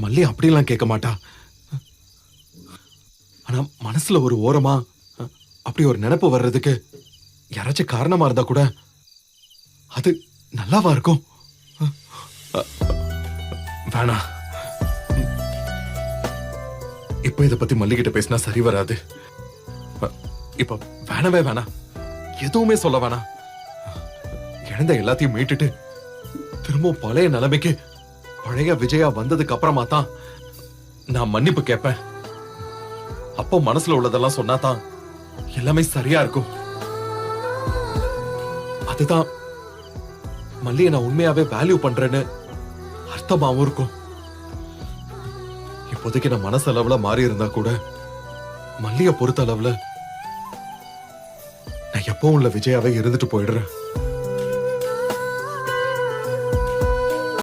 மல்லி அப்படிலாம் கேட்க மாட்டா. ஆனா மனசுல ஒரு ஓரமா அப்படி ஒரு நினைப்பு வர்றதுக்கு யாராச்சும் காரணமா இருந்தா கூட அது நல்லாவா இருக்கும்? வேணா, இப்ப இத பத்தி மல்லிகிட்ட பேசினா சரி வராது. இப்ப வேணவே வேணாம், எதுவுமே சொல்ல வேணாம். இழந்த எல்லாத்தையும் மீட்டுட்டு திரும்ப பழைய நிலைமைக்கு பழைய விஜயா வந்ததுக்கு அப்புறமா தான் நான் மன்னிப்பு கேட்பேன். அப்போ மனசுல உள்ளதெல்லாம் சொன்னாதான் எல்லாமே சரியா இருக்கும். அதுதான் மல்லியை நான் உண்மையாவே வேல்யூ பண்றேன்னு அர்த்தமாவும் இருக்கும். இப்போதைக்கு நான் மனசளவுல மாறி இருந்தா கூட மல்லிய பொறுத்த அளவுல நான் எப்பவும் உள்ள விஜயாவே இருந்துட்டு போயிடுறேன்.